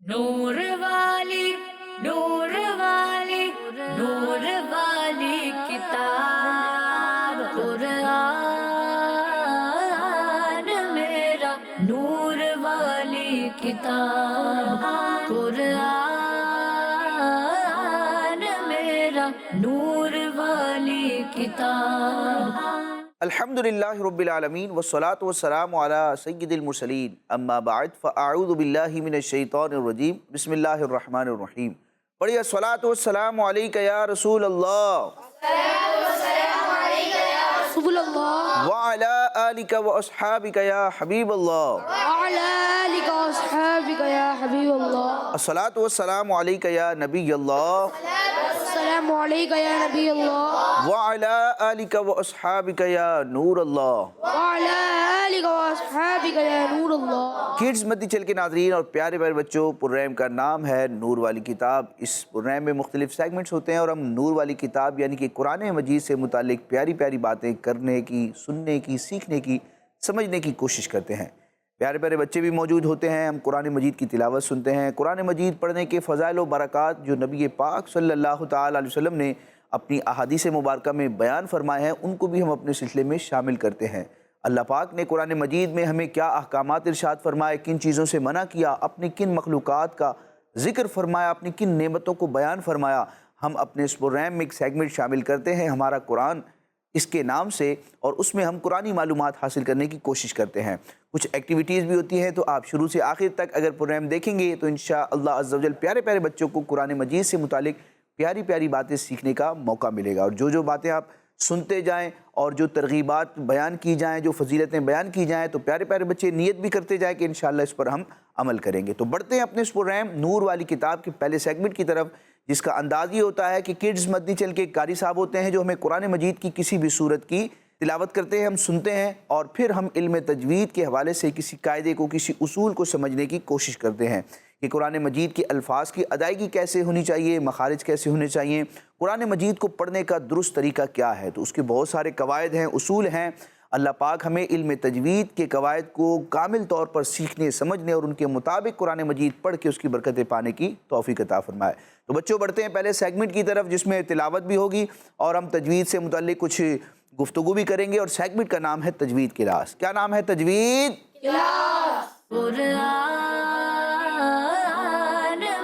نور والی نور والی نور والی کتاب قرآن میرا نور والی کتاب قرآن میرا نور والی کتاب۔ الحمدللہ رب العالمین والصلاة والسلام علی سید المرسلین اما بعد فاعوذ باللہ من الشیطان الرجیم بسم اللہ الرحمن الرحیم۔ پڑھیے الصلاة والسلام علیکہ یا رسول اللہ وعلی آلک واصحابک یا حبیب اللہ الصلاة والسلام علیکہ یا نبی اللہ وعلی آلک واصحابک یا نور اللہ۔ کڈز مدی چل کے ناظرین اور پیارے پیارے بچوں، پروگرام کا نام ہے نور والی کتاب۔ اس پروگرام میں مختلف سیگمنٹس ہوتے ہیں اور ہم نور والی کتاب یعنی کہ قرآن مجید سے متعلق پیاری پیاری باتیں کرنے کی، سننے کی، سیکھنے کی، سمجھنے کی کوشش کرتے ہیں۔ پیارے پیارے بچے بھی موجود ہوتے ہیں، ہم قرآن مجید کی تلاوت سنتے ہیں۔ قرآن مجید پڑھنے کے فضائل و برکات جو نبی پاک صلی اللہ تعالیٰ علیہ وسلم نے اپنی احادیث مبارکہ میں بیان فرمائے ہیں، ان کو بھی ہم اپنے سلسلے میں شامل کرتے ہیں۔ اللہ پاک نے قرآن مجید میں ہمیں کیا احکامات ارشاد فرمائے، کن چیزوں سے منع کیا، اپنی کن مخلوقات کا ذکر فرمایا، اپنی کن نعمتوں کو بیان فرمایا، ہم اپنے اس پروگرام میں ایک سیگمنٹ شامل کرتے ہیں ہمارا قرآن اس کے نام سے، اور اس میں ہم قرآنی معلومات حاصل کرنے کی کوشش کرتے ہیں۔ کچھ ایکٹیویٹیز بھی ہوتی ہیں، تو آپ شروع سے آخر تک اگر پروگرام دیکھیں گے تو انشاءاللہ عز و جل پیارے پیارے بچوں کو قرآن مجید سے متعلق پیاری پیاری باتیں سیکھنے کا موقع ملے گا، اور جو باتیں آپ سنتے جائیں اور جو ترغیبات بیان کی جائیں، جو فضیلتیں بیان کی جائیں، تو پیارے پیارے بچے نیت بھی کرتے جائیں کہ انشاءاللہ اس پر ہم عمل کریں گے۔ تو بڑھتے ہیں اپنے اس پروگرام نور والی کتاب کے پہلے سیگمنٹ کی طرف، جس کا انداز یہ ہوتا ہے کہ کڈز مدنی چل کے قاری صاحب ہوتے ہیں جو ہمیں قرآن مجید کی کسی بھی صورت کی تلاوت کرتے ہیں، ہم سنتے ہیں، اور پھر ہم علم تجوید کے حوالے سے کسی قاعدے کو، کسی اصول کو سمجھنے کی کوشش کرتے ہیں کہ قرآن مجید کے الفاظ کی ادائیگی کیسے ہونی چاہیے، مخارج کیسے ہونے چاہیے، قرآن مجید کو پڑھنے کا درست طریقہ کیا ہے۔ تو اس کے بہت سارے قواعد ہیں، اصول ہیں۔ اللہ پاک ہمیں علم تجوید کے قواعد کو کامل طور پر سیکھنے، سمجھنے اور ان کے مطابق قرآن مجید پڑھ کے اس کی برکتیں پانے کی توفیق عطا فرمائے۔ تو بچوں بڑھتے ہیں پہلے سیگمنٹ کی طرف، جس میں تلاوت بھی ہوگی اور ہم تجوید سے متعلق کچھ گفتگو بھی کریں گے، اور سیگمنٹ کا نام ہے تجوید کلاس۔ کیا نام ہے؟ تجوید کلاس۔ قرآن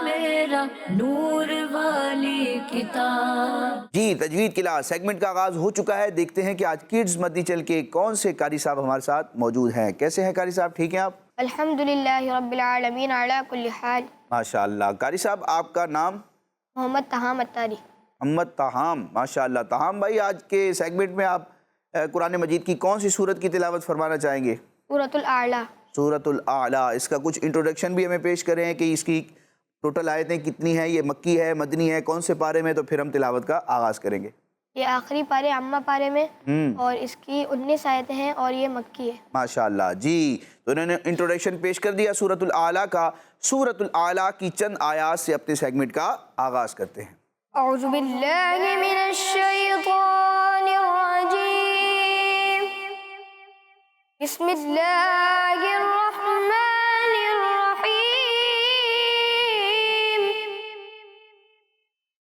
میرا نور والی کتاب۔ جی، تجوید کلاس سیگمنٹ کا آغاز ہو چکا ہے۔ دیکھتے ہیں کہ آج کڈز مدنی چل کے کون سے قاری صاحب ہمارے ساتھ موجود ہیں۔ کیسے ہیں قاری صاحب؟ ٹھیک ہیں آپ؟ الحمدللہ رب العالمین علی کل حال۔ ماشاءاللہ۔ قاری صاحب آپ کا نام؟ محمد تہام اتاری۔ محمد تہام، ماشاءاللہ۔ تہام بھائی، آج کے سیگمنٹ میں آپ قرآن مجید کی کون سی سورت کی تلاوت فرمانا چاہیں گے؟ سورۃ الاعلیٰ۔ سورۃ الاعلیٰ۔ اس کا کچھ انٹروڈکشن بھی ہمیں پیش کریں کہ اس کی ٹوٹل آیتیں کتنی ہیں، یہ مکی ہے، مدنی ہے، کون سے پارے میں، تو پھر ہم تلاوت کا آغاز کریں گے۔ یہ آخری پارے عامہ پارے میں، اور اس کی 19 آیتیں ہیں، اور یہ مکی ہے۔ ماشاءاللہ۔ جی، تو انہوں نے انٹروڈکشن پیش کر دیا سورۃ الاعلیٰ کا۔ سورۃ الاعلیٰ کی چند آیات سے اپنے سیگمنٹ کا آغاز کرتے ہیں۔ اعوذ باللہ من الشیطان الرجیم، بسم اللہ الرحمن الرحیم،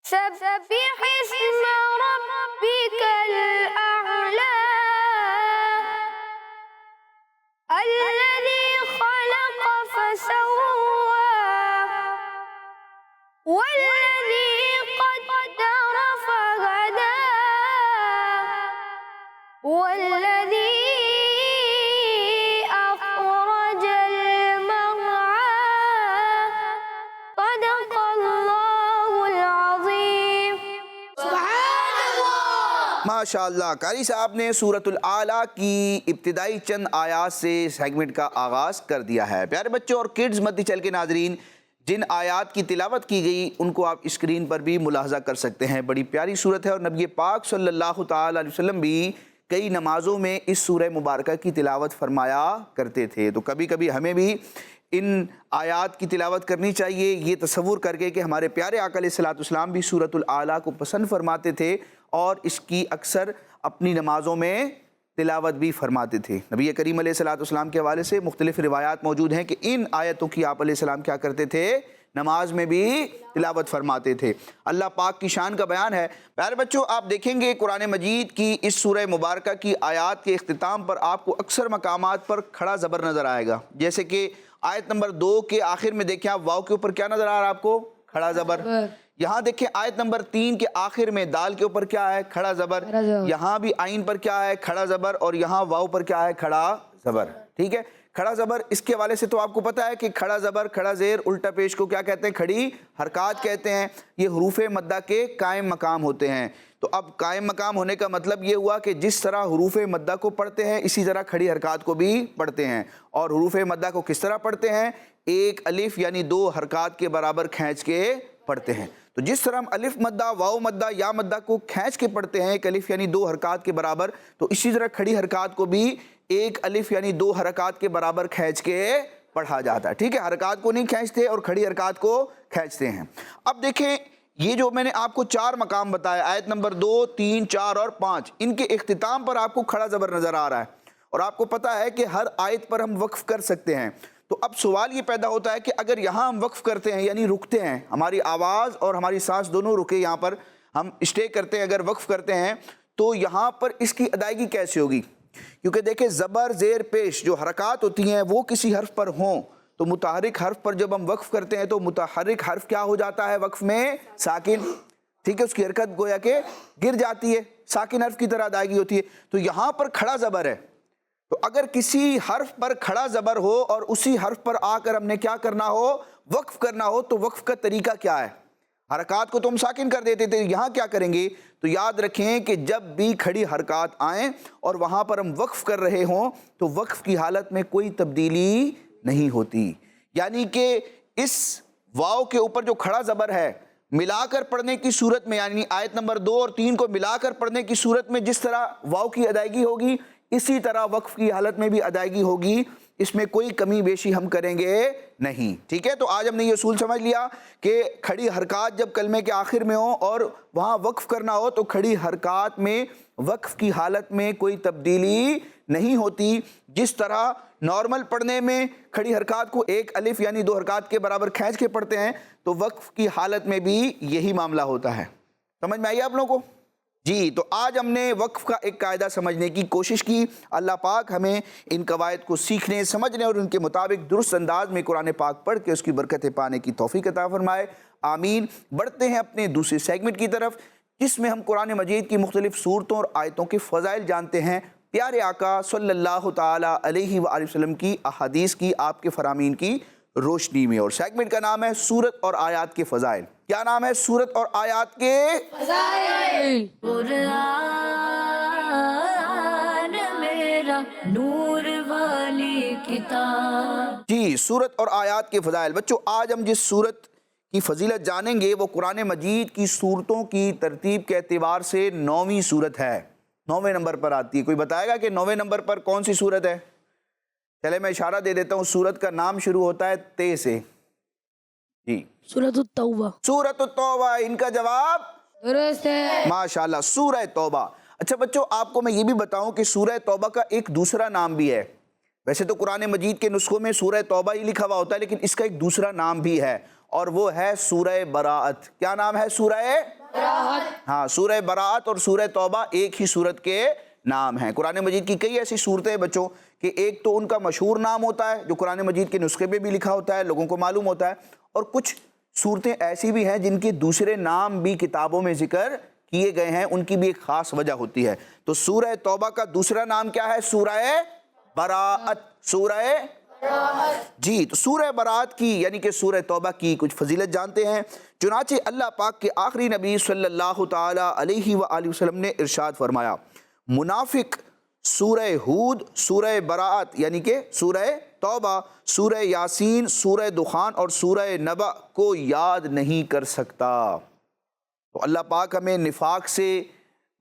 سبح اسم ربک الاعلی الذی خلق فسوى والذی قدر فہدى والذی أخرج المرعى صدق اللہ العظیم۔ سبحان اللہ۔ ماشاءاللہ۔ قاری صاحب نے سورۃ الاعلیٰ کی ابتدائی چند آیات سے سیگمنٹ کا آغاز کر دیا ہے۔ پیارے بچوں اور کڈز مدنی چل کے ناظرین، جن آیات کی تلاوت کی گئی ان کو آپ اسکرین پر بھی ملاحظہ کر سکتے ہیں۔ بڑی پیاری صورت ہے، اور نبی پاک صلی اللہ تعالیٰ علیہ وسلم بھی کئی نمازوں میں اس سورہ مبارکہ کی تلاوت فرمایا کرتے تھے۔ تو کبھی کبھی ہمیں بھی ان آیات کی تلاوت کرنی چاہیے، یہ تصور کر کے کہ ہمارے پیارے آقا علیہ الصلوۃ والسلام بھی سورۃ الاعلیٰ کو پسند فرماتے تھے اور اس کی اکثر اپنی نمازوں میں تلاوت بھی فرماتے تھے۔ نبی کریم علیہ الصلوۃ والسلام کے حوالے سے مختلف روایات موجود ہیں کہ ان آیتوں کی آپ علیہ السلام کیا کرتے تھے؟ نماز میں بھی تلاوت فرماتے تھے۔ اللہ پاک کی شان کا بیان ہے۔ پیارے بچوں، آپ دیکھیں گے قرآن مجید کی اس سورہ مبارکہ کی آیات کے اختتام پر آپ کو اکثر مقامات پر کھڑا زبر نظر آئے گا، جیسے کہ آیت نمبر 2 کے آخر میں دیکھیں آپ واو کے اوپر کیا نظر آ رہا ہے آپ کو؟ کھڑا زبر۔ یہاں دیکھیں آیت نمبر 3 کے آخر میں دال کے اوپر کیا ہے؟ کھڑا زبر۔ یہاں بھی آئین پر کیا ہے؟ کھڑا زبر، اور یہاں واو پر کیا ہے؟ کھڑا زبر۔ ٹھیک ہے، کھڑا زبر اس کے حوالے سے تو آپ کو پتا ہے کہ کھڑا زبر، کھڑا زیر، الٹا پیش کو کیا کہتے ہیں؟ کھڑی حرکات کہتے ہیں۔ یہ حروف مدہ کے قائم مقام ہوتے ہیں۔ تو اب قائم مقام ہونے کا مطلب یہ ہوا کہ جس طرح حروف مدہ کو پڑھتے ہیں اسی طرح کھڑی حرکات کو بھی پڑھتے ہیں۔ اور حروف مدہ کو کس طرح پڑھتے ہیں؟ ایک الف یعنی 2 حرکات کے برابر کھینچ کے پڑھتے ہیں۔ تو جس طرح ہم الف مدہ، واو مدہ، یا مدہ کو کھینچ کے پڑھتے ہیں ایک الف یعنی 2 حرکات کے برابر، تو اسی طرح کھڑی حرکات کو بھی ایک الف یعنی 2 حرکات کے برابر کھینچ کے پڑھا جاتا ہے۔ ٹھیک ہے، حرکات کو نہیں کھینچتے اور کھڑی حرکات کو کھینچتے ہیں۔ اب دیکھیں یہ جو میں نے آپ کو 4 مقام بتایا، آیت نمبر 2، 3، 4 اور 5، ان کے اختتام پر آپ کو کھڑا زبر نظر آ رہا ہے، اور آپ کو پتا ہے کہ ہر آیت پر ہم وقف کر سکتے ہیں۔ تو اب سوال یہ پیدا ہوتا ہے کہ اگر یہاں ہم وقف کرتے ہیں یعنی رکتے ہیں، ہماری آواز اور ہماری سانس دونوں رکے، یہاں پر ہم اسٹے کرتے ہیں، اگر وقف کرتے ہیں تو یہاں پر اس کی ادائیگی کیسے ہوگی؟ کیونکہ دیکھیں زبر، زیر، پیش جو حرکات ہوتی ہیں وہ کسی حرف پر ہوں تو متحرک حرف پر جب ہم وقف کرتے ہیں تو متحرک حرف کیا ہو جاتا ہے وقف میں؟ ساکن۔ ٹھیک ہے، اس کی حرکت گویا کہ گر جاتی ہے، ساکن حرف کی طرح ادائیگی ہوتی ہے۔ تو یہاں پر کھڑا زبر ہے، تو اگر کسی حرف پر کھڑا زبر ہو اور اسی حرف پر آ کر ہم نے کیا کرنا ہو؟ وقف کرنا ہو، تو وقف کا طریقہ کیا ہے؟ حرکات کو تو ہم ساکن کر دیتے تھے، یہاں کیا کریں گے؟ تو یاد رکھیں کہ جب بھی کھڑی حرکات آئیں اور وہاں پر ہم وقف کر رہے ہوں تو وقف کی حالت میں کوئی تبدیلی نہیں ہوتی، یعنی کہ اس واو کے اوپر جو کھڑا زبر ہے ملا کر پڑھنے کی صورت میں، یعنی آیت نمبر 2 اور 3 کو ملا کر پڑھنے کی صورت میں جس طرح واو کی ادائیگی ہوگی اسی طرح وقف کی حالت میں بھی ادائیگی ہوگی، اس میں کوئی کمی بیشی ہم کریں گے نہیں۔ ٹھیک ہے، تو آج ہم نے یہ اصول سمجھ لیا کہ کھڑی حرکات جب کلمے کے آخر میں ہوں اور وہاں وقف کرنا ہو تو کھڑی حرکات میں وقف کی حالت میں کوئی تبدیلی نہیں ہوتی۔ جس طرح نارمل پڑھنے میں کھڑی حرکات کو ایک الف یعنی 2 حرکات کے برابر کھینچ کے پڑھتے ہیں تو وقف کی حالت میں بھی یہی معاملہ ہوتا ہے۔ سمجھ میں آئی آپ لوگوں کو؟ جی، تو آج ہم نے وقف کا ایک قاعدہ سمجھنے کی کوشش کی۔ اللہ پاک ہمیں ان قواعد کو سیکھنے، سمجھنے اور ان کے مطابق درست انداز میں قرآن پاک پڑھ کے اس کی برکتیں پانے کی توفیق عطا فرمائے، آمین۔ بڑھتے ہیں اپنے دوسرے سیگمنٹ کی طرف جس میں ہم قرآن مجید کی مختلف صورتوں اور آیتوں کے فضائل جانتے ہیں، پیارے آقا صلی اللہ تعالی علیہ وآلہ وسلم کی احادیث کی، آپ کے فرامین کی روشنی میں۔ اور سیگمنٹ کا نام ہے سورت اور آیات کے فضائل۔ کیا نام ہے؟ سورت اور آیات کے فضائل۔ قرآن میرا نور والی کتاب۔ جی، سورت اور آیات کے فضائل۔ بچوں، آج ہم جس سورت کی فضیلت جانیں گے وہ قرآن مجید کی سورتوں کی ترتیب کے اعتبار سے 9ویں سورت ہے، 9ویں نمبر پر آتی ہے۔ کوئی بتائے گا کہ 9ویں نمبر پر کون سی سورت ہے؟ چلے میں اشارہ دے دیتا ہوں، سورت کا نام شروع ہوتا ہے تے سے۔ جی، سورۃ التوبہ۔ سورۃ التوبہ، ان کا جواب درست ہے۔ ماشاءاللہ، سورہ توبہ۔ اچھا بچوں، آپ کو میں یہ بھی بتاؤں کہ سورہ توبہ کا ایک دوسرا نام بھی ہے۔ ویسے تو قرآن مجید کے نسخوں میں سورہ توبہ ہی لکھا ہوا ہوتا ہے، لیکن اس کا ایک دوسرا نام بھی ہے اور وہ ہے سورہ براءت۔ کیا نام ہے؟ سورہ براءت۔ ہاں، سورہ براءت اور سورہ توبہ ایک ہی سورت کے نام ہیں۔ قرآن مجید کی کئی ایسی صورتیں ہیں بچوں کہ ایک تو ان کا مشہور نام ہوتا ہے جو قرآن مجید کے نسخے میں بھی لکھا ہوتا ہے، لوگوں کو معلوم ہوتا ہے، اور کچھ صورتیں ایسی بھی ہیں جن کے دوسرے نام بھی کتابوں میں ذکر کیے گئے ہیں، ان کی بھی ایک خاص وجہ ہوتی ہے۔ تو سورہ توبہ کا دوسرا نام کیا ہے؟ سورہ براءت۔ سورہ جی، تو سورہ براءت کی یعنی کہ سورہ توبہ کی کچھ فضیلت جانتے ہیں۔ چنانچہ اللہ پاک کے آخری نبی صلی اللہ تعالی علیہ وآلہ وسلم نے ارشاد فرمایا، منافق سورہ ہود، سورہ براءت یعنی کہ سورہ توبہ، سورہ یاسین، سورہ دخان اور سورہ نبأ کو یاد نہیں کر سکتا۔ تو اللہ پاک ہمیں نفاق سے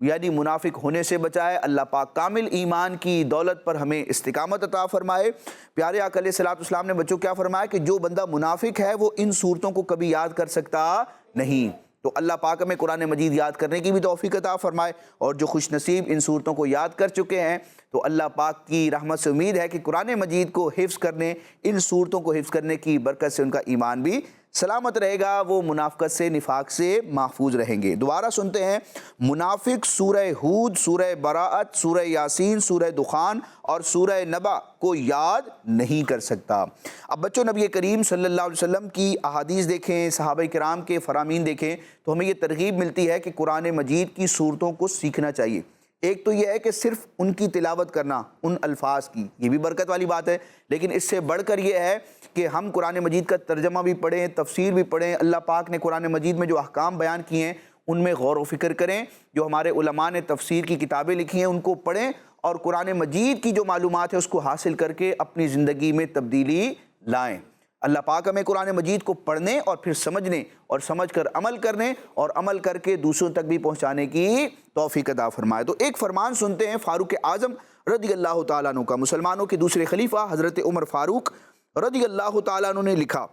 یعنی منافق ہونے سے بچائے، اللہ پاک کامل ایمان کی دولت پر ہمیں استقامت عطا فرمائے۔ پیارے آقا علیہ الصلوۃ والسلام نے بچوں کیا فرمایا کہ جو بندہ منافق ہے وہ ان صورتوں کو کبھی یاد کر سکتا نہیں۔ تو اللہ پاک ہمیں قرآن مجید یاد کرنے کی بھی توفیق عطا فرمائے، اور جو خوش نصیب ان صورتوں کو یاد کر چکے ہیں تو اللہ پاک کی رحمت سے امید ہے کہ قرآن مجید کو حفظ کرنے، ان صورتوں کو حفظ کرنے کی برکت سے ان کا ایمان بھی سلامت رہے گا، وہ منافقت سے، نفاق سے محفوظ رہیں گے۔ دوبارہ سنتے ہیں، منافق سورہ ہود، سورہ براءت، سورہ یاسین، سورہ دخان اور سورہ نبا کو یاد نہیں کر سکتا۔ اب بچوں، نبی کریم صلی اللہ علیہ وسلم کی احادیث دیکھیں، صحابہ کرام کے فرامین دیکھیں تو ہمیں یہ ترغیب ملتی ہے کہ قرآن مجید کی صورتوں کو سیکھنا چاہیے۔ ایک تو یہ ہے کہ صرف ان کی تلاوت کرنا، ان الفاظ کی، یہ بھی برکت والی بات ہے، لیکن اس سے بڑھ کر یہ ہے کہ ہم قرآن مجید کا ترجمہ بھی پڑھیں، تفسیر بھی پڑھیں، اللہ پاک نے قرآن مجید میں جو احکام بیان کیے ہیں ان میں غور و فکر کریں، جو ہمارے علماء نے تفسیر کی کتابیں لکھی ہیں ان کو پڑھیں، اور قرآن مجید کی جو معلومات ہے اس کو حاصل کر کے اپنی زندگی میں تبدیلی لائیں۔ اللہ پاک ہمیں قرآن مجید کو پڑھنے اور پھر سمجھنے اور سمجھ کر عمل کرنے اور عمل کر کے دوسروں تک بھی پہنچانے کی توفیق عطا فرمائے۔ تو ایک فرمان سنتے ہیں فاروق اعظم رضی اللہ تعالیٰ عنہ کا۔ مسلمانوں کے دوسرے خلیفہ حضرت عمر فاروق رضی اللہ تعالیٰ عنہ نے لکھا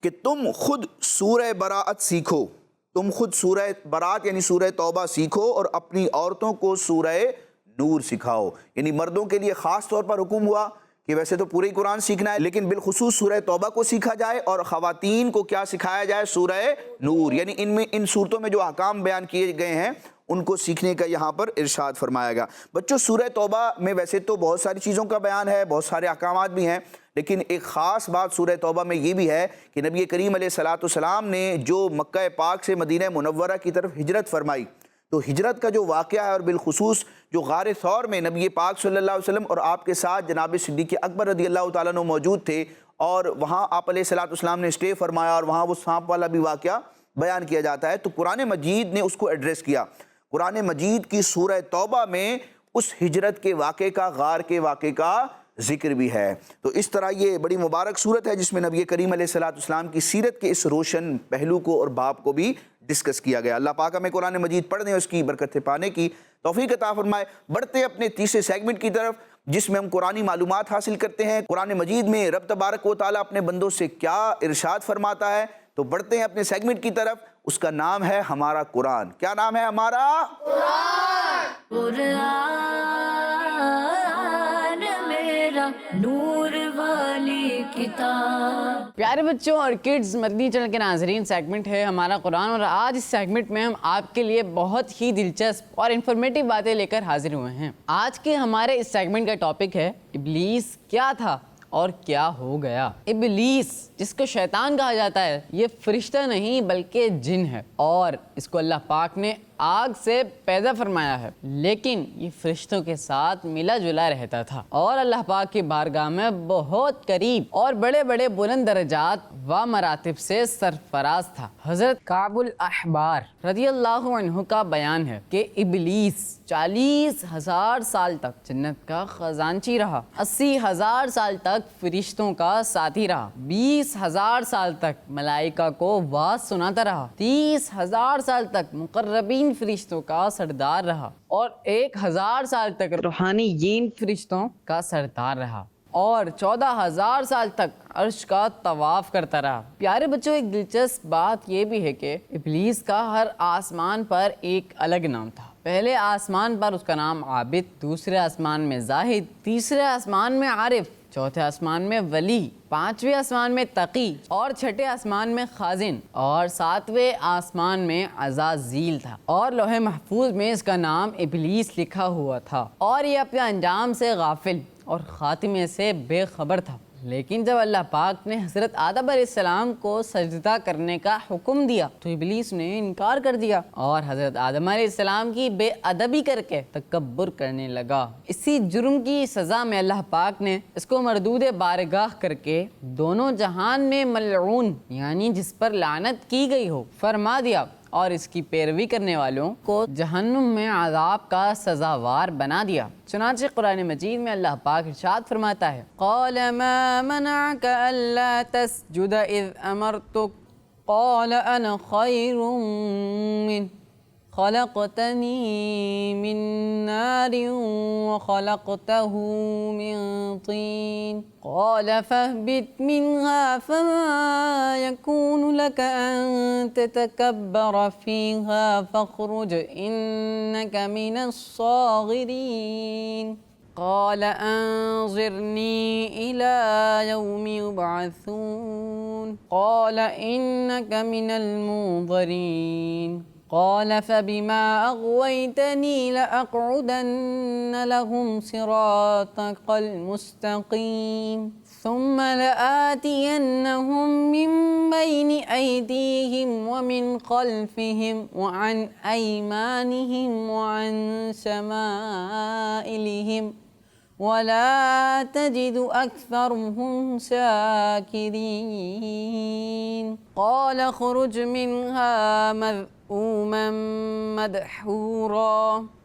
کہ تم خود سورہ براءت سیکھو، تم خود سورہ براءت یعنی سورہ توبہ سیکھو اور اپنی عورتوں کو سورہ نور سکھاؤ۔ یعنی مردوں کے لیے خاص طور پر حکم ہوا کہ ویسے تو پورے قرآن سیکھنا ہے، لیکن بالخصوص سورہ توبہ کو سیکھا جائے، اور خواتین کو کیا سکھایا جائے؟ سورہ نور، یعنی ان صورتوں میں جو احکام بیان کیے گئے ہیں ان کو سیکھنے کا یہاں پر ارشاد فرمایا گیا۔ بچوں، سورہ توبہ میں ویسے تو بہت ساری چیزوں کا بیان ہے، بہت سارے احکامات بھی ہیں، لیکن ایک خاص بات سورہ توبہ میں یہ بھی ہے کہ نبی کریم علیہ الصلوۃ والسلام نے جو مکہ پاک سے مدینہ منورہ کی طرف ہجرت فرمائی، تو ہجرت کا جو واقعہ ہے، اور بالخصوص جو غار ثور میں نبی پاک صلی اللہ علیہ وسلم اور آپ کے ساتھ جناب صدیق اکبر رضی اللہ تعالیٰ عنہ موجود تھے، اور وہاں آپ علیہ الصلوۃ والسلام نے اسٹے فرمایا، اور وہاں وہ سانپ والا بھی واقعہ بیان کیا جاتا ہے، تو قرآن مجید نے اس کو ایڈریس کیا۔ قرآن مجید کی سورہ توبہ میں اس ہجرت کے واقعے کا، غار کے واقعے کا ذکر بھی ہے۔ تو اس طرح یہ بڑی مبارک صورت ہے جس میں نبی کریم علیہ الصلوۃ والسلام کی سیرت کے اس روشن پہلو کو اور باب کو بھی ڈسکس کیا گیا۔ اللہ پاک ہمیں قرآن مجید پڑھنے اور اس کی برکتیں پانے کی توفیق عطا فرمائے۔ بڑھتے اپنے تیسرے سیگمنٹ کی طرف جس میں ہم قرآنی معلومات حاصل کرتے ہیں، قرآن مجید میں رب تبارک و تعالیٰ اپنے بندوں سے کیا ارشاد فرماتا ہے، تو بڑھتے ہیں اپنے سیگمنٹ کی طرف۔ اس کا نام ہے ہمارا قرآن۔ کیا نام ہے ہمارا؟ قرآن میرا نور والی کتاب۔ پیارے بچوں اور کڈز، مدنی چینل کے ناظرین، سیگمنٹ ہے ہمارا قرآن، اور آج اس سیگمنٹ میں ہم آپ کے لیے بہت ہی دلچسپ اور انفارمیٹیو باتیں لے کر حاضر ہوئے ہیں۔ آج کے ہمارے اس سیگمنٹ کا ٹاپک ہے ابلیس کیا تھا اور کیا ہو گیا۔ ابلیس، جس کو شیطان کہا جاتا ہے، یہ فرشتہ نہیں بلکہ جن ہے، اور اس کو اللہ پاک نے آگ سے پیدا فرمایا ہے، لیکن یہ فرشتوں کے ساتھ ملا جلا رہتا تھا اور اللہ پاک کی بارگاہ میں بہت قریب اور بڑے بڑے بلند درجات و مراتب سے سرفراز تھا۔ حضرت کعب الاحبار رضی اللہ عنہ کا بیان ہے کہ ابلیس 40,000 سال تک جنت کا خزانچی رہا، 80,000 سال تک فرشتوں کا ساتھی رہا، 20,000 سال تک ملائکہ کو واز سناتا رہا، 30,000 سال تک مقربین فرشتوں کا سردار رہا، اور 1,000 سال تک روحانیین فرشتوں کا سردار رہا، اور 14,000 سال تک عرش کا طواف کرتا رہا۔ پیارے بچوں، ایک دلچسپ بات یہ بھی ہے کہ ابلیس کا ہر آسمان پر ایک الگ نام تھا۔ پہلے آسمان پر اس کا نام عابد، دوسرے آسمان میں زاہد، تیسرے آسمان میں عارف، چوتھے آسمان میں ولی، پانچویں آسمان میں تقی، اور چھٹے آسمان میں خازن، اور ساتویں آسمان میں عزازیل تھا، اور لوح محفوظ میں اس کا نام ابلیس لکھا ہوا تھا، اور یہ اپنے انجام سے غافل اور خاتمے سے بے خبر تھا۔ لیکن جب اللہ پاک نے حضرت آدم علیہ السلام کو سجدہ کرنے کا حکم دیا تو ابلیس نے انکار کر دیا اور حضرت آدم علیہ السلام کی بے ادبی کر کے تکبر کرنے لگا۔ اسی جرم کی سزا میں اللہ پاک نے اس کو مردود بارگاہ کر کے دونوں جہان میں ملعون، یعنی جس پر لعنت کی گئی ہو، فرما دیا، اور اس کی پیروی کرنے والوں کو جہنم میں عذاب کا سزاوار بنا دیا۔ چنانچہ قرآن مجید میں اللہ پاک ارشاد فرماتا ہے، قال ما منعك الا تسجد اذ امرتك قال انا خیر منه خلقتني من نار وخلقته من طين قال فاهبط منها فما يكون لك أن تتكبر فيها فاخرج إنك من الصاغرين قال أنظرني إلى يوم يبعثون قال إنك من المنظرين قال فبما أغويتني لأقعدن لهم صراطك المستقيم ثم لآتينهم من بين أيديهم ومن خلفهم وعن أيمانهم وعن شمائلهم ولا تجد أكثرهم شاكرين قال اخرج منها مذءوما مدحورا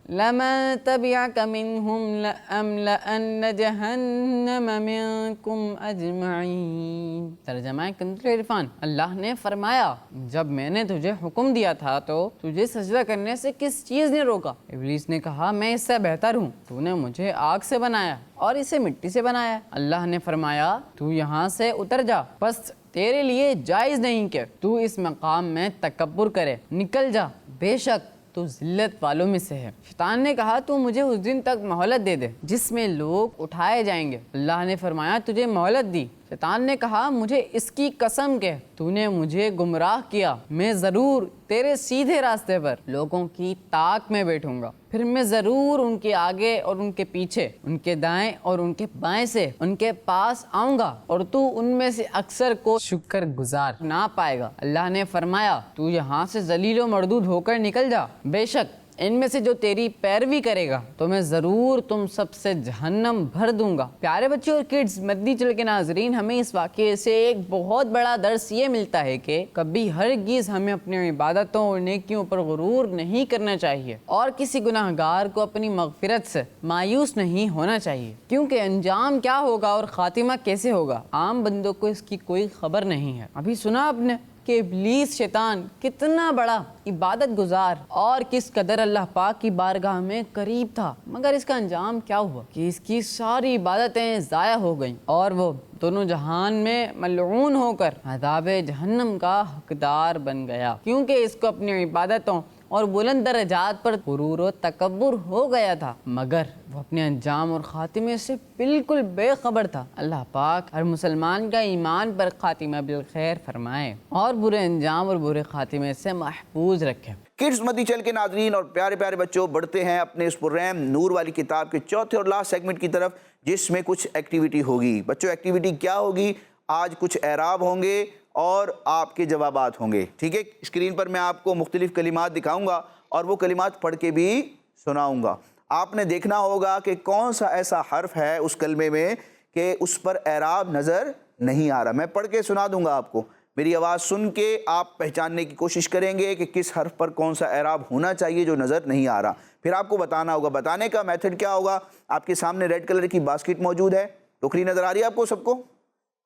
لمن تبعك منهم لأملأن جہنم منکم اجمعین۔ ترجمہ کنز عرفان، اللہ نے فرمایا جب میں نے تجھے حکم دیا تھا تو تجھے سجدہ کرنے سے کس چیز نے روکا؟ ابلیس نے کہا میں اس سے بہتر ہوں، تو نے مجھے آگ سے بنایا اور اسے مٹی سے بنایا۔ اللہ نے فرمایا تو یہاں سے اتر جا، بس تیرے لیے جائز نہیں کہ تو اس مقام میں تکبر کرے، نکل جا، بے شک تو ذلت والوں میں سے ہے۔ شیطان نے کہا تو مجھے اس دن تک مہلت دے دے جس میں لوگ اٹھائے جائیں گے۔ اللہ نے فرمایا تجھے مہلت دی۔ شیطان نے کہا مجھے اس کی قسم کہ تو نے مجھے گمراہ کیا، میں ضرور تیرے سیدھے راستے پر لوگوں کی طاق میں بیٹھوں گا، پھر میں ضرور ان کے آگے اور ان کے پیچھے، ان کے دائیں اور ان کے بائیں سے ان کے پاس آؤں گا، اور تو ان میں سے اکثر کو شکر گزار نہ پائے گا۔ اللہ نے فرمایا تو یہاں سے ذلیل و مردود ہو کر نکل جا، بے شک ان میں سے جو تیری پیروی کرے گا تو میں ضرور تم سب سے جہنم بھر دوں گا۔ پیارے بچوں اور کڈز، مدنی چینل کے ناظرین، ہمیں اس واقعے سے ایک بہت بڑا درس یہ ملتا ہے کہ کبھی ہرگز ہمیں اپنی عبادتوں اور نیکیوں پر غرور نہیں کرنا چاہیے اور کسی گناہ گار کو اپنی مغفرت سے مایوس نہیں ہونا چاہیے، کیونکہ انجام کیا ہوگا اور خاتمہ کیسے ہوگا عام بندوں کو اس کی کوئی خبر نہیں ہے۔ ابھی سنا آپ نے کہ ابلیس شیطان کتنا بڑا عبادت گزار اور کس قدر اللہ پاک کی بارگاہ میں قریب تھا، مگر اس کا انجام کیا ہوا کہ اس کی ساری عبادتیں ضائع ہو گئیں اور وہ دونوں جہان میں ملعون ہو کر عذاب جہنم کا حقدار بن گیا، کیونکہ اس کو اپنی عبادتوں اور بلند درجات پر غرور و تکبر ہو گیا تھا، مگر وہ اپنے انجام اور خاتمے سے بالکل بے خبر تھا۔ اللہ پاک ہر مسلمان کا ایمان پر خاتمہ بالخیر فرمائے اور برے انجام اور برے خاتمے سے محفوظ رکھے۔ کڈز مدنی چینل کے ناظرین اور پیارے پیارے بچوں، بڑھتے ہیں اپنے اس پررحم نور والی کتاب کے چوتھے اور لاسٹ سیگمنٹ کی طرف، جس میں کچھ ایکٹیویٹی ہوگی۔ بچوں ایکٹیویٹی کیا ہوگی؟ آج کچھ اعراب ہوں گے اور آپ کے جوابات ہوں گے، ٹھیک ہے؟ اسکرین پر میں آپ کو مختلف کلمات دکھاؤں گا اور وہ کلمات پڑھ کے بھی سناؤں گا۔ آپ نے دیکھنا ہوگا کہ کون سا ایسا حرف ہے اس کلمے میں کہ اس پر اعراب نظر نہیں آ رہا۔ میں پڑھ کے سنا دوں گا آپ کو، میری آواز سن کے آپ پہچاننے کی کوشش کریں گے کہ کس حرف پر کون سا اعراب ہونا چاہیے جو نظر نہیں آ رہا، پھر آپ کو بتانا ہوگا۔ بتانے کا میتھڈ کیا ہوگا؟ آپ کے سامنے ریڈ کلر کی باسکٹ موجود ہے، ٹوکری نظر آ رہی ہے آپ کو سب کو؟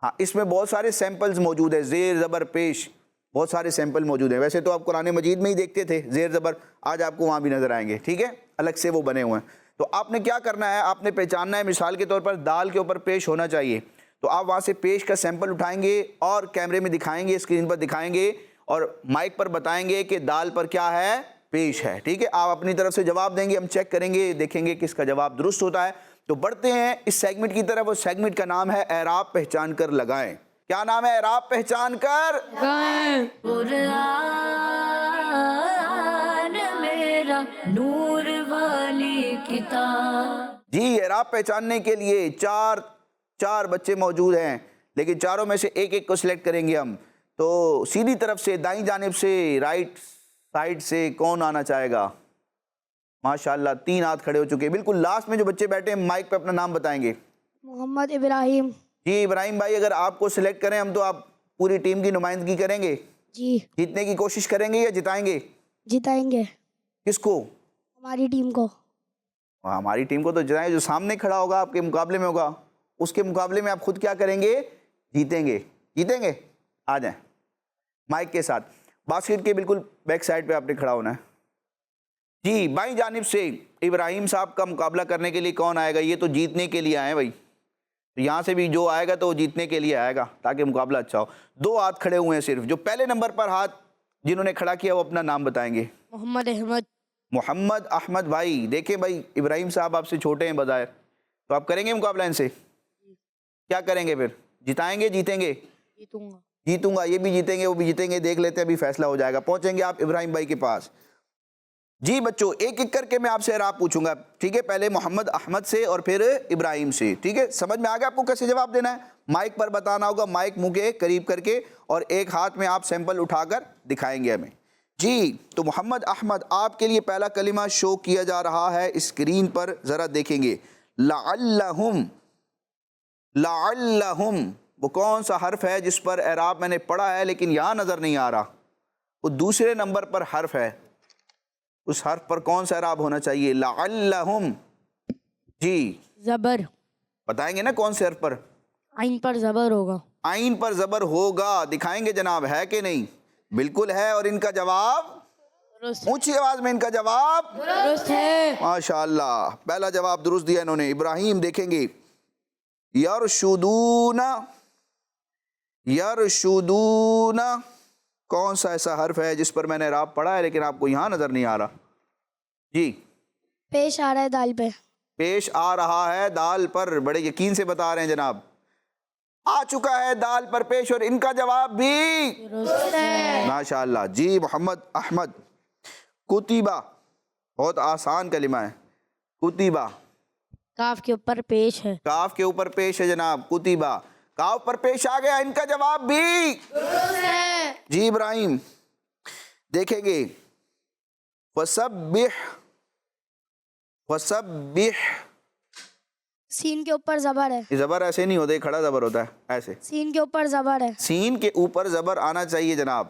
ہاں، اس میں بہت سارے سیمپلز موجود ہیں، زیر زبر پیش، بہت سارے سیمپل موجود ہیں۔ ویسے تو آپ قرآن مجید میں ہی دیکھتے تھے زیر زبر، آج آپ کو وہاں بھی نظر آئیں گے، ٹھیک ہے؟ الگ سے وہ بنے ہوئے ہیں۔ تو آپ نے کیا کرنا ہے؟ آپ نے پہچاننا ہے، مثال کے طور پر دال کے اوپر پیش ہونا چاہیے، تو آپ وہاں سے پیش کا سیمپل اٹھائیں گے اور کیمرے میں دکھائیں گے، اسکرین پر دکھائیں گے اور مائک پر بتائیں گے کہ دال پر کیا ہے؟ پیش ہے، ٹھیک ہے؟ آپ اپنی طرف سے جواب دیں گے، ہم چیک کریں گے، دیکھیں گے کس کا جواب درست ہوتا ہے۔ تو بڑھتے ہیں اس سیگمنٹ کی طرف، اس سیگمنٹ کا نام ہے اعراب پہچان کر لگائیں۔ کیا نام ہے؟ اعراب پہچان کر قرآن میرا نور والی کتاب۔ جی، اعراب پہچاننے کے لیے چار بچے موجود ہیں، لیکن چاروں میں سے ایک ایک کو سلیکٹ کریں گے ہم۔ تو سیدھی طرف سے، دائیں جانب سے، رائٹ سائڈ سے کون آنا چاہے گا؟ ماشاءاللہ 3 ہاتھ کھڑے ہو چکے۔ بالکل لاسٹ میں جو بچے بیٹھے ہیں مائک پہ اپنا نام بتائیں گے۔ محمد ابراہیم۔ جی ابراہیم بھائی، اگر آپ کو سلیکٹ کریں ہم تو آپ پوری ٹیم کی نمائندگی کریں گے؟ جی۔ جیتنے کی کوشش کریں گے یا جتائیں گے؟ جتائیں گے۔ کس کو؟ ہماری ٹیم کو۔ ہماری ٹیم کو تو جتائیں، جو سامنے کھڑا ہوگا آپ کے مقابلے میں ہوگا اس کے مقابلے میں آپ خود کیا کریں گے؟ جیتیں گے۔ جیتیں گے؟ آ جائیں مائک کے ساتھ، باسکٹ کے بالکل بیک سائڈ پہ آپ نے کھڑا ہونا ہے۔ جی، بائیں جانب سے ابراہیم صاحب کا مقابلہ کرنے کے لیے کون آئے گا؟ یہ تو جیتنے کے لیے آئے ہیں بھائی، یہاں سے بھی جو آئے گا تو وہ جیتنے کے لیے آئے گا تاکہ مقابلہ اچھا ہو۔ 2 ہاتھ کھڑے ہوئے ہیں صرف، جو پہلے نمبر پر ہاتھ جنہوں نے کھڑا کیا وہ اپنا نام بتائیں گے۔ محمد احمد۔ محمد احمد بھائی، دیکھیں بھائی ابراہیم صاحب آپ سے چھوٹے ہیں بظاہر، تو آپ کریں گے مقابلہ ان سے؟ کیا کریں گے پھر؟ جتائیں گے جیتیں گے؟ جیتوں گا، یہ بھی جیتیں گے وہ بھی جیتیں گے، دیکھ لیتے ہیں ابھی فیصلہ ہو جائے گا۔ پہنچیں گے آپ ابراہیم بھائی کے پاس۔ جی بچوں ایک ایک کر کے میں آپ سے اعراب پوچھوں گا، ٹھیک ہے؟ پہلے محمد احمد سے اور پھر ابراہیم سے، ٹھیک ہے؟ سمجھ میں آ گیا آپ کو کیسے جواب دینا ہے؟ مائک پر بتانا ہوگا، مائک منہ کے قریب کر کے، اور ایک ہاتھ میں آپ سیمپل اٹھا کر دکھائیں گے ہمیں۔ جی تو محمد احمد آپ کے لیے پہلا کلمہ شو کیا جا رہا ہے اسکرین پر، ذرا دیکھیں گے۔ لعلہم، لعلہم وہ کون سا حرف ہے جس پر اعراب میں نے پڑھا ہے لیکن یہاں نظر نہیں آ رہا؟ وہ دوسرے نمبر پر حرف ہے، اس حرف پر کون سا اعراب ہونا چاہیے؟ لعلہم، جی زبر، بتائیں گے نا کون سے حرف پر؟ عین پر زبر ہوگا۔ عین پر زبر ہوگا، دکھائیں گے جناب، ہے کہ نہیں؟ بالکل ہے، اور ان کا جواب اونچی آواز میں، ان کا جواب درست ہے۔ ماشاءاللہ، پہلا جواب درست دیا انہوں نے۔ ابراہیم دیکھیں گے، یرشدون، یرشدون کون سا ایسا حرف ہے جس پر میں نے اعراب پڑھا ہے لیکن آپ کو یہاں نظر نہیں آ رہا؟ جی پیش آ رہا ہے دال پہ۔ پیش آ رہا ہے دال پر، بڑے یقین سے بتا رہے ہیں جناب، آ چکا ہے دال پر پیش، اور ان کا جواب بھی درست ہے۔ ماشاءاللہ۔ جی محمد احمد، کتیبہ بہت آسان کلمہ ہے، کتیبہ کاف کے اوپر پیش ہے۔ کاف کے اوپر پیش ہے جناب، کتیبہ کاف پر پیش آ گیا، ان کا جواب بھی درست ہے۔ جی ابراہیم دیکھیں گے، فسبح، فسبح سین کے اوپر زبر ہے۔ یہ زبر ایسے نہیں ہوتا، یہ کھڑا زبر ہوتا ہے ایسے، سین کے اوپر زبر ہے۔ سین کے اوپر زبر آنا چاہیے جناب۔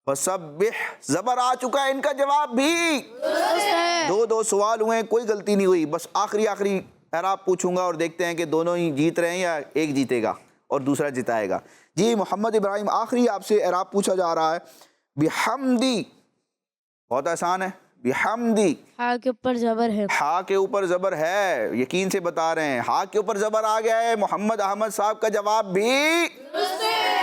فسبح زبر آ چکا ہے، ان کا جواب بھی درست ہے۔ دو سوال ہوئے ہیں، کوئی غلطی نہیں ہوئی، بس آخری اعراب پوچھوں گا اور دیکھتے ہیں کہ دونوں ہی جیت رہے ہیں یا ایک جیتے گا اور دوسرا جتائے گا۔ جی محمد ابراہیم آخری آپ سے اعراب پوچھا جا رہا ہے، بحمدی بہت آسان ہے، بحمدی ہاں کے اوپر زبر ہے۔ ہا کے اوپر زبر ہے، یقین سے بتا رہے ہیں، ہا کے اوپر زبر آ گیا ہے، محمد احمد صاحب کا جواب بھی،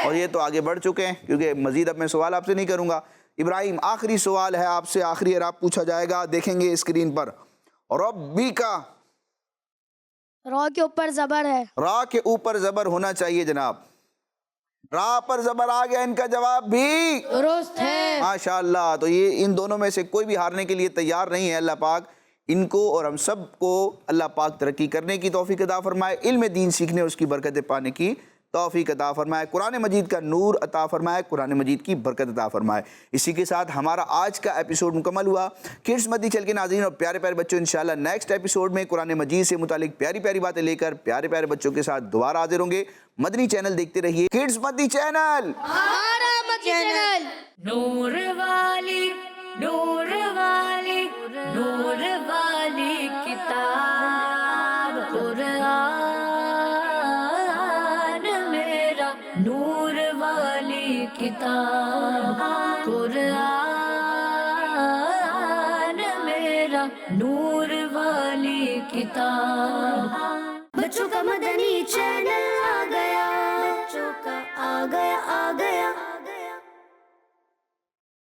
اور یہ تو آگے بڑھ چکے ہیں کیونکہ مزید اب میں سوال آپ سے نہیں کروں گا۔ ابراہیم آخری سوال ہے آپ سے، آخری اعراب پوچھا جائے گا، دیکھیں گے اسکرین پر۔ ربی کا، را کے اوپر زبر ہے۔ را کے اوپر زبر ہونا چاہیے جناب، را پر زبر آ گیا، ان کا جواب بھی درست ہے۔ ماشاءاللہ۔ تو یہ ان دونوں میں سے کوئی بھی ہارنے کے لیے تیار نہیں ہے، اللہ پاک ان کو اور ہم سب کو اللہ پاک ترقی کرنے کی توفیق عطا فرمائے، علم دین سیکھنے اس کی برکتیں پانے کی توفیق عطا فرمائے، قرآن مجید کا نور عطا فرمائے، قرآن مجید کی برکت عطا فرمائے۔ اسی کے ساتھ ہمارا آج کا ایپیسوڈ مکمل ہوا۔ کڈس مدنی چینل کے ناظرین اور پیارے پیارے بچوں، انشاءاللہ نیکسٹ ایپیسوڈ میں قرآن مجید سے متعلق پیاری پیاری باتیں لے کر پیارے پیارے بچوں کے ساتھ دوبارہ حاضر ہوں گے۔ مدنی چینل دیکھتے رہیے، کڈس مدنی چینل، ہمارا مدنی چینل۔ نور والی، نور والی، نور والی کتاب قرآن میرا، نور والی کتاب قرآن میرا، نور والی کتاب۔ بچوں کا مدنی